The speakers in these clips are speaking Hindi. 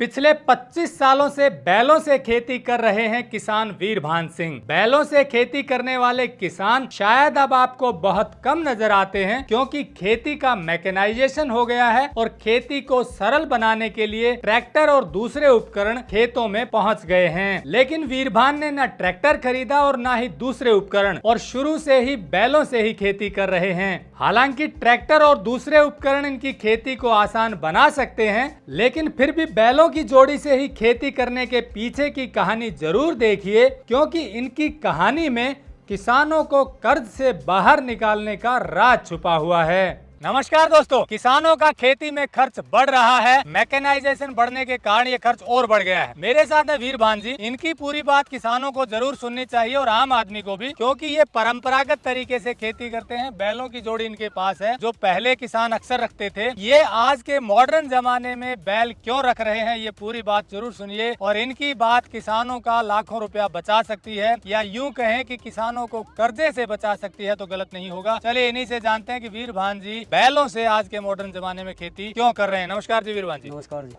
पिछले 25 सालों से बैलों से खेती कर रहे हैं किसान वीरभान सिंह। बैलों से खेती करने वाले किसान शायद अब आपको बहुत कम नजर आते हैं, क्योंकि खेती का मैकेनाइजेशन हो गया है और खेती को सरल बनाने के लिए ट्रैक्टर और दूसरे उपकरण खेतों में पहुंच गए हैं। लेकिन वीरभान ने न ट्रैक्टर खरीदा और न ही दूसरे उपकरण, और शुरू से ही बैलों से ही खेती कर रहे हैं। हालांकि ट्रैक्टर और दूसरे उपकरण इनकी खेती को आसान बना सकते हैं, लेकिन फिर भी बैलों की जोड़ी से ही खेती करने के पीछे की कहानी जरूर देखिए, क्योंकि इनकी कहानी में किसानों को कर्ज से बाहर निकालने का राज छुपा हुआ है। नमस्कार दोस्तों, किसानों का खेती में खर्च बढ़ रहा है। मैकेनाइजेशन बढ़ने के कारण ये खर्च और बढ़ गया है। मेरे साथ है वीरभान जी। इनकी पूरी बात किसानों को जरूर सुननी चाहिए और आम आदमी को भी, क्योंकि ये परंपरागत तरीके से खेती करते हैं। बैलों की जोड़ी इनके पास है, जो पहले किसान अक्सर रखते थे। ये आज के मॉडर्न जमाने में बैल क्यों रख रहे हैं, ये पूरी बात जरूर सुनिए। और इनकी बात किसानों का लाखों रुपया बचा सकती है, या यूं कहें कि किसानों को कर्जे से बचा सकती है, तो गलत नहीं होगा। चलिए इन्हीं से जानते हैं कि वीरभान जी बैलों से आज के मॉडर्न जमाने में खेती क्यों कर रहे हैं। नमस्कार जी वीरभान जी। नमस्कार जी।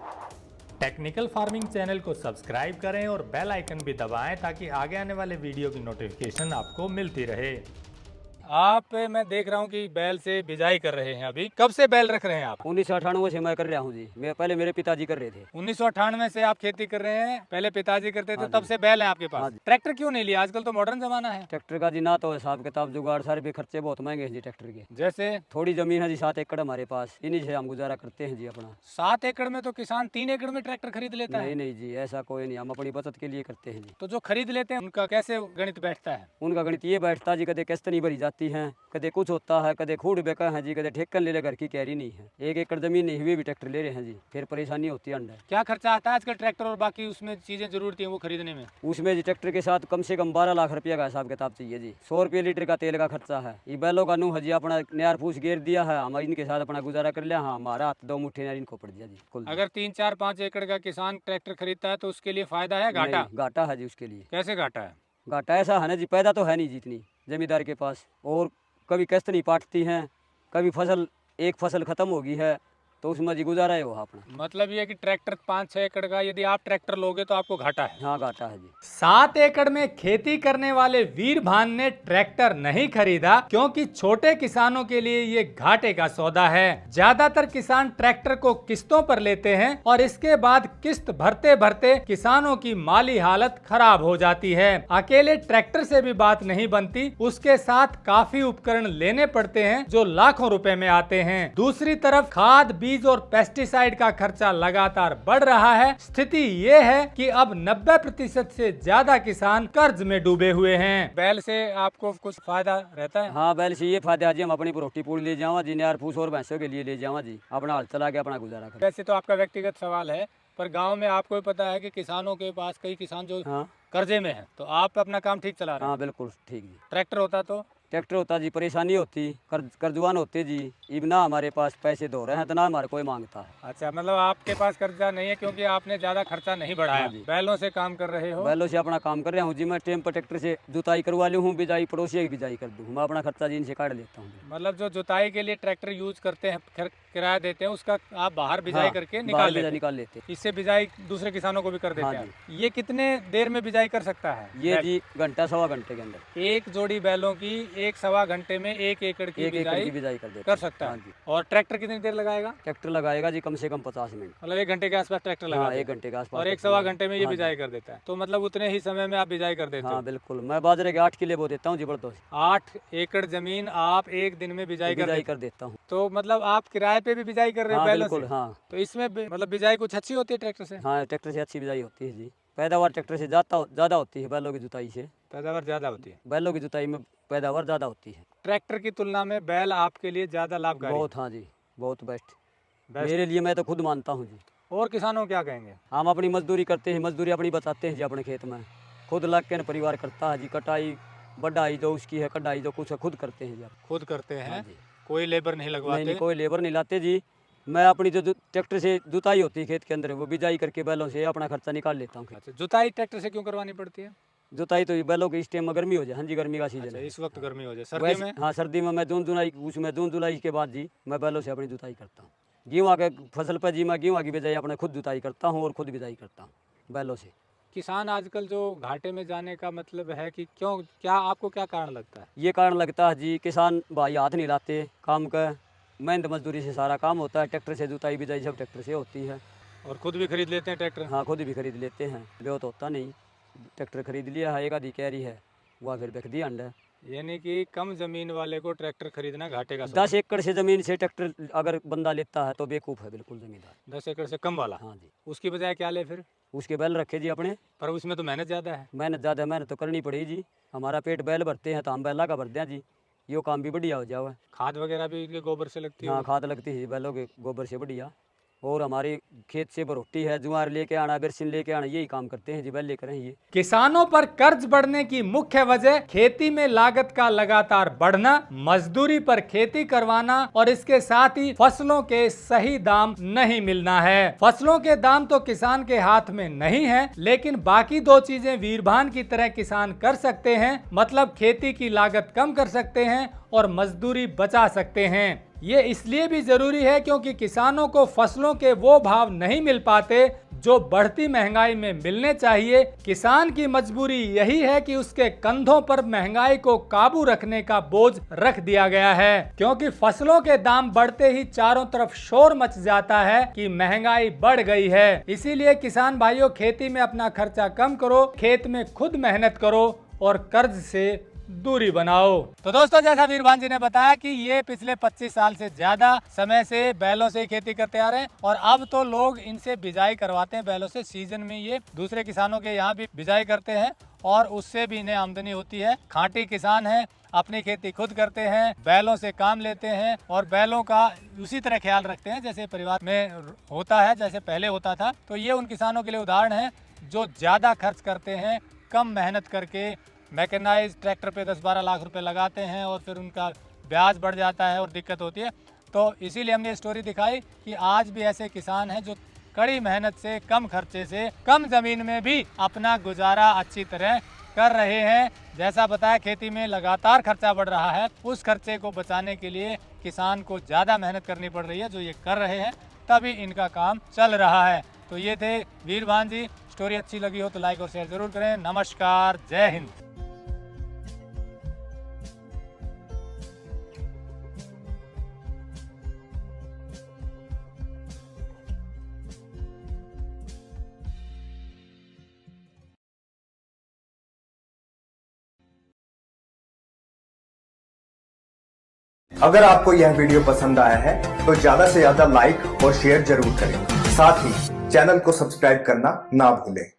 टेक्निकल फार्मिंग चैनल को सब्सक्राइब करें और बेल आइकन भी दबाएं, ताकि आगे आने वाले वीडियो की नोटिफिकेशन आपको मिलती रहे। आप, मैं देख रहा हूँ कि बैल से बिजाई कर रहे हैं। अभी कब से बैल रख रहे हैं आप? 1998 से मैं कर रहा हूँ जी। पहले मेरे पिताजी कर रहे थे। 1998 से आप खेती कर रहे हैं, पहले पिताजी करते थे, हाँ तब से बैल है आपके पास। हाँ जी। ट्रैक्टर क्यों नहीं लिया? आजकल तो मॉडर्न जमाना है। ट्रैक्टर का जी ना तो हिसाब किताब जुगाड़, सारे भी खर्चे बहुत महंगे हैं जी ट्रैक्टर के। जैसे थोड़ी जमीन है जी, 7 एकड़ हमारे पास, इन्हीं से हम गुजारा करते हैं जी अपना। 7 एकड़ में तो किसान 3 एकड़ में ट्रैक्टर खरीद लेता है। नहीं नहीं जी, ऐसा कोई नहीं, हम अपनी बचत के लिए करते हैं जी। तो जो खरीद लेते हैं उनका कैसे गणित बैठता है? उनका गणित ये बैठता जी, कदे किस्त नहीं भरी जाती है, कदे कुछ होता है, कदे खूड बेका है जी, कदे ठेकन ले ले, घर की कैरी नहीं है। 1 एकड़ जमीन नहीं हुई भी ट्रैक्टर ले रहे हैं जी, फिर परेशानी होती है अंडर। क्या खर्चा आता है आजकल ट्रैक्टर और बाकी उसमें चीजें जरूरत है वो खरीदने में? उसमें जी ट्रैक्टर के साथ कम से कम 12 लाख रुपया का हिसाब किताब चाहिए जी। 100 रुपये लीटर का तेल का खर्चा है। ये बैलों का नू हजी अपना नयार फूस गेर दिया है, हम इनके साथ अपना गुजारा कर लिया। हाँ, हमारा हाथ 2 मुट्ठी नयार इनको पड़ दिया जी कुल। अगर 3, 4, 5 एकड़ का किसान ट्रैक्टर खरीदता है तो उसके लिए फायदा है, घाटा? नहीं, घाटा है जी उसके लिए। कैसे घाटा है? घाटा ऐसा है ना जी, पैदा तो है नहीं जितनी जमींदार के पास, और कभी किस्त नहीं पाटती हैं, कभी फसल एक फसल खत्म हो गई है, तो उसमें जी गुजारा है वो अपना। मतलब ये कि ट्रैक्टर 5-6 एकड़ का यदि आप ट्रैक्टर लोगे तो आपको घाटा है। हाँ, घाटा है जी। 7 एकड़ में खेती करने वाले वीरभान ने ट्रैक्टर नहीं खरीदा, क्योंकि छोटे किसानों के लिए ये घाटे का सौदा है। ज्यादातर किसान ट्रैक्टर को किस्तों पर लेते हैं, और इसके बाद किस्त भरते भरते किसानों की माली हालत खराब हो जाती है। अकेले ट्रैक्टर से भी बात नहीं बनती, उसके साथ काफी उपकरण लेने पड़ते हैं, जो लाखों रुपए में आते हैं। दूसरी तरफ खाद, बीज और पेस्टिसाइड का खर्चा लगातार बढ़ रहा है। स्थिति ये है कि अब 90% से ज्यादा किसान कर्ज में डूबे हुए हैं। बैल से आपको कुछ फायदा रहता है? हाँ, बैल से ये फायदा है जी, हम अपनी रोटी पूरी ले जावा जी, नयार फूस और भैंसों के लिए ले जावा जी, अपना हल चला के अपना गुजारा कर। वैसे तो आपका व्यक्तिगत सवाल है, पर गांव में आपको भी पता है कि किसानों के पास कई किसान जो हाँ कर्जे में है, तो आप अपना काम ठीक चला रहे हैं। हाँ, बिल्कुल ठीक जी। ट्रैक्टर होता तो ट्रैक्टर होता जी, परेशानी होती, कर्जवान होते जी। इब ना हमारे पास पैसे दो रहे हैं, तो ना हमारे कोई मांगता है। अच्छा, मतलब आपके पास कर्जा नहीं है, क्योंकि आपने ज्यादा खर्चा नहीं बढ़ाया। हाँ जी। बैलों से काम कर रहे हो। बैलों से अपना काम कर रहा हूँ जी। मैं टाइम पर ट्रैक्टर से जुताई करवा लूँ हूँ, बिजाई पड़ोसी की बिजाई कर दूँ, मैं अपना खर्चा जी इनसे काट लेता हूँ। मतलब जो जुताई के लिए ट्रैक्टर यूज करते हैं, किराया देते हैं, उसका आप बाहर बिजाई हाँ, करके बाहर निकाल निकाल लेते लेते। हैं। इससे बिजाई दूसरे किसानों को भी कर देते हाँ हैं। ये कितने देर में बिजाई कर सकता है ये बैल? जी घंटा सवा घंटे के अंदर एक जोड़ी बैलों की 1-1.25 घंटे में 1 एकड़ की 1 एकड़ की बिजाई बिजाई कर देते कर हैं। सकता हाँ है। जी। और ट्रैक्टर कितनी देर लगाएगा? ट्रैक्टर लगाएगा जी कम से कम 50 मिनट। मतलब 1 घंटे के आसपास ट्रैक्टर लगा हाँ, देगा। 1 घंटे के आसपास। और ट्रैक्टर 1-1.25 लगाएगा। घंटे में ये हाँ जी। बिजाई कर देता है। तो मतलब उतने ही समय में आप बिजाई कर देते हाँ हो। बिल्कुल, मैं बाजरे के 8 किले बो देता हूँ जी, बड़दों से 8 एकड़ जमीन आप एक दिन में बिजाई कर बिजाई देते कर देता हूँ। तो मतलब आप किराए पे भी बिजाई कर रहे हो हाँ बैलों बिल्कुल। से? हाँ तो इसमें मतलब बिजाई कुछ अच्छी होती है ट्रैक्टर से? हाँ, ट्रैक्टर से अच्छी बिजाई होती है जी। पैदावार ट्रैक्टर से ज़्यादा होती है बैलों की जुताई से। पैदावार ज्यादा होती है बैलों की जुताई में पैदावार ज़्यादा होती है। ट्रैक्टर की तुलना में बैल आपके लिए ज्यादा लाभकारी बहुत, हाँ जी, बहुत बेस्ट बेस्ट। मेरे लिए, मैं तो खुद मानता हूँ जी। और किसानों को क्या कहेंगे? हम अपनी मजदूरी करते हैं, मजदूरी अपनी बताते हैं जी अपने खेत में, खुद लग के न परिवार करता है जी। कटाई बढ़ाई जो उसकी है, कटाई जो कुछ है, खुद करते हैं जी आप। खुद करते हाँ हैं, जी। कोई लेबर नहीं नहीं लगवाते? नहीं, कोई लेबर नहीं लाते जी। मैं अपनी जो ट्रैक्टर से जुताई होती है खेत के अंदर, वो बिजाई करके बैलों से अपना खर्चा निकाल लेता हूँ। अच्छा, जुताई ट्रैक्टर से क्यों करवानी पड़ती है? जुताई तो ये बैलों के इस टाइम में गर्मी हो जाए। हाँ जी, गर्मी का सीजन अच्छा, है। इस वक्त गर्मी हो जाए, सर्दी वैसे में? हाँ, सर्दी में मैं जून जुलाई के बाद जी मैं बैलों से अपनी जुताई करता हूँ। गेहूँ के फसल पर जी मैं गेहूँ की बिजाई अपने खुद जुताई करता हूँ और खुद बिजाई करता हूँ बैलों से। किसान आजकल जो घाटे में जाने का मतलब है कि क्यों, क्या आपको क्या कारण लगता है? ये कारण लगता है जी, किसान भाई हाथ नहीं लाते काम का, मेहनत मजदूरी से सारा काम होता है, ट्रैक्टर से जुताई बिजाई सब ट्रैक्टर से होती है। और खुद भी खरीद लेते हैं ट्रैक्टर? हाँ खुद भी खरीद लेते हैं, ब्योत होता नहीं, ट्रैक्टर खरीद लिया है, एक आधी कैरी है वह फिर बिक दिया अंडा। यानी कि कम जमीन वाले को ट्रैक्टर खरीदना घाटे का 10 एकड़ से ज़मीन से ट्रैक्टर अगर बंदा लेता है तो बेवकूफ़ है बिल्कुल ज़मींदार। 10 एकड़ से कम वाला? हाँ जी। उसकी बजाय क्या ले फिर? उसके बैल रखे जी अपने, पर उसमें तो मेहनत ज़्यादा है। मेहनत ज़्यादा, मेहनत तो करनी पड़ेगी जी, हमारा पेट बैल भरते हैं तो हम बैला का भरते हैं जी, यो काम भी बढ़िया हो जाओ। खाद वगैरह भी इनके गोबर से लगती है? हाँ खाद लगती है बैलों के गोबर से बढ़िया। और हमारी खेत से रोटी है, ज्वार लेके आना, बिरसिन लेके आना, यही काम करते हैं जी, बैल लेकर ये। किसानों पर कर्ज बढ़ने की मुख्य वजह खेती में लागत का लगातार बढ़ना, मजदूरी पर खेती करवाना और इसके साथ ही फसलों के सही दाम नहीं मिलना है। फसलों के दाम तो किसान के हाथ में नहीं है, लेकिन बाकी दो चीजें वीरभान की तरह किसान कर सकते हैं, मतलब खेती की लागत कम कर सकते हैं और मजदूरी बचा सकते हैं। ये इसलिए भी जरूरी है क्योंकि किसानों को फसलों के वो भाव नहीं मिल पाते जो बढ़ती महंगाई में मिलने चाहिए। किसान की मजबूरी यही है कि उसके कंधों पर महंगाई को काबू रखने का बोझ रख दिया गया है, क्योंकि फसलों के दाम बढ़ते ही चारों तरफ शोर मच जाता है कि महंगाई बढ़ गई है। इसीलिए किसान भाइयों, खेती में अपना खर्चा कम करो, खेत में खुद मेहनत करो और कर्ज से दूरी बनाओ। तो दोस्तों, जैसा वीरभान जी ने बताया कि ये पिछले 25 साल से ज्यादा समय से बैलों से खेती करते आ रहे हैं और अब तो लोग इनसे बिजाई करवाते हैं बैलों से। सीजन में ये दूसरे किसानों के यहाँ भी बिजाई करते हैं और उससे भी इन्हें आमदनी होती है। खांटी किसान है, अपनी खेती खुद करते हैं, बैलों से काम लेते हैं और बैलों का उसी तरह ख्याल रखते हैं जैसे परिवार में होता है, जैसे पहले होता था। तो ये उन किसानों के लिए उदाहरण है जो ज्यादा खर्च करते हैं, कम मेहनत करके मैकेनाइज ट्रैक्टर पे 10-12 लाख रुपए लगाते हैं और फिर उनका ब्याज बढ़ जाता है और दिक्कत होती है। तो इसीलिए हमने स्टोरी दिखाई कि आज भी ऐसे किसान हैं जो कड़ी मेहनत से, कम खर्चे से, कम ज़मीन में भी अपना गुजारा अच्छी तरह कर रहे हैं। जैसा बताया, खेती में लगातार खर्चा बढ़ रहा है, उस खर्चे को बचाने के लिए किसान को ज़्यादा मेहनत करनी पड़ रही है, जो ये कर रहे हैं, तभी इनका काम चल रहा है। तो ये थे वीरभान जी। स्टोरी अच्छी लगी हो तो लाइक और शेयर जरूर करें। नमस्कार, जय हिंद। अगर आपको यह वीडियो पसंद आया है तो ज्यादा से ज्यादा लाइक और शेयर जरूर करें। साथ ही चैनल को सब्सक्राइब करना ना भूलें।